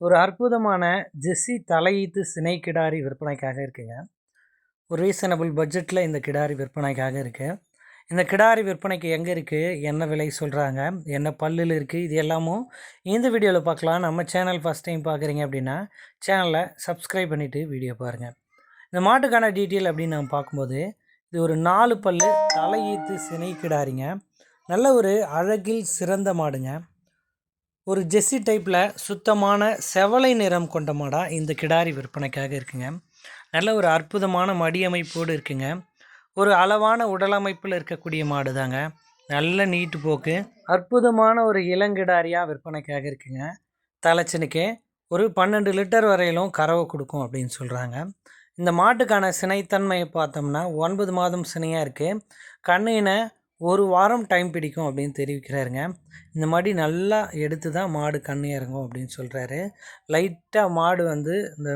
ஒரு அற்புதமான ஜெர்சி தலையீத்து சினை கிடாரி விற்பனைக்காக இருக்குங்க. ஒரு ரீசனபிள் பட்ஜெட்டில் இந்த கிடாரி விற்பனைக்காக இருக்குது. இந்த கிடாரி விற்பனைக்கு எங்கே இருக்குது, என்ன விலை சொல்கிறாங்க, என்ன பல்லில் இருக்குது, இது எல்லாமும் இந்த வீடியோவில் பார்க்கலாம். நம்ம சேனல் ஃபஸ்ட் டைம் பார்க்குறீங்க அப்படின்னா சேனலை சப்ஸ்கிரைப் பண்ணிவிட்டு வீடியோ பாருங்கள். இந்த மாட்டுக்கான டீட்டெயில் அப்படின்னு நம்ம பார்க்கும்போது, இது ஒரு 4 பல்லு தலையீத்து சினை கிடாரிங்க. நல்ல ஒரு அழகில் சிறந்த மாடுங்க. ஒரு ஜெர்சி டைப்பில் சுத்தமான செவலை நிறம் கொண்ட மாடாக இந்த கிடாரி விற்பனைக்காக இருக்குங்க. நல்ல ஒரு அற்புதமான மடியமைப்போடு இருக்குங்க. ஒரு அளவான உடலமைப்பில் இருக்கக்கூடிய மாடு தாங்க. நல்ல நீட்டு போக்கு, அற்புதமான ஒரு இளங்கிடாரியாக விற்பனைக்காக இருக்குங்க. தலைச்சனுக்கே ஒரு 12 லிட்டர் வரையிலும் கறவை கொடுக்கும் அப்படின்னு சொல்கிறாங்க. இந்த மாட்டுக்கான சினைத்தன்மையை பார்த்தோம்னா 9 மாதம் சினையாக இருக்குது. கண்ணினை 1 வாரம் டைம் பிடிக்கும் அப்படின்னு தெரிவிக்கிறாருங்க. இந்த மாதிரி நல்லா எடுத்து தான் மாடு கண்ணு இறங்கும் அப்படின்னு சொல்கிறாரு. லைட்டாக மாடு இந்த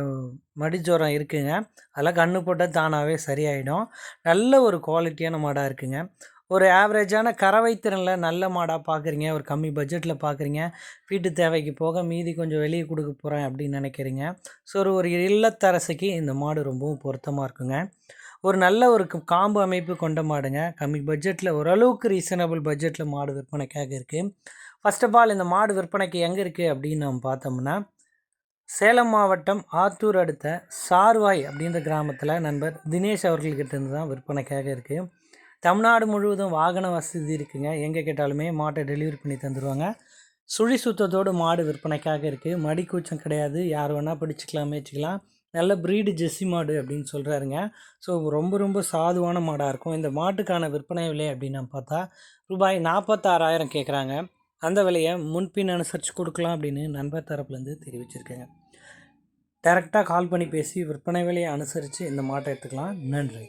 மடிஜோரம் இருக்குங்க, அதெல்லாம் கண்ணு போட்டால் தானாகவே சரியாயிடும். நல்ல ஒரு குவாலிட்டியான மாடாக இருக்குங்க. ஒரு ஆவரேஜான கறவை திறனில் நல்ல மாடாக பார்க்குறீங்க, ஒரு கம்மி பட்ஜெட்டில் பார்க்குறீங்க, வீட்டு தேவைக்கு போக மீதி கொஞ்சம் வெளியே கொடுக்க போகிறேன் அப்படின்னு நினைக்கிறீங்க. ஸோ ஒரு இல்லத்தரசிக்கு இந்த மாடு ரொம்பவும் பொருத்தமாக இருக்குங்க. ஒரு நல்ல ஒரு காம்பு அமைப்பு கொண்ட மாடுங்க. கம்மி பட்ஜெட்டில் ஓரளவுக்கு ரீசனபிள் பட்ஜெட்டில் மாடு விற்பனைக்காக இருக்குது. ஃபர்ஸ்ட் ஆஃப் ஆல் இந்த மாடு விற்பனைக்கு எங்கே இருக்குது அப்படின்னு நம்ம பார்த்தோம்னா, சேலம் மாவட்டம் ஆத்தூர் அடுத்த சார்வாய் அப்படின்ற கிராமத்தில் நண்பர் தினேஷ் அவர்கள்கிட்ட இருந்து தான் விற்பனைக்காக இருக்குது. தமிழ்நாடு முழுவதும் வாகன வசதி இருக்குங்க. எங்கே கேட்டாலுமே மாட்டை டெலிவரி பண்ணி தந்துடுவாங்க. சுழி சுத்தத்தோடு மாடு விற்பனைக்காக இருக்குது. மடி கூச்சம் கிடையாது, யார் வேணால் பிடிச்சிக்கலாம், மேய்ச்சிக்கலாம். நல்ல ப்ரீடு ஜெர்சி மாடு அப்படின்னு சொல்கிறாருங்க. ஸோ ரொம்ப ரொம்ப சாதுவான மாடாக இருக்கும். இந்த மாட்டுக்கான விற்பனை விலை அப்படின்னு நம்ம பார்த்தா ரூபாய் 46,000 கேட்குறாங்க. அந்த விலையை முன்பின் அனுசரித்து கொடுக்கலாம் அப்படின்னு நண்பர் தரப்புலேருந்து தெரிவிச்சிருக்கேங்க. டைரெக்டாக கால் பண்ணி பேசி விற்பனை விலையை அனுசரித்து இந்த மாட்டை எடுத்துக்கலாம். நன்றி.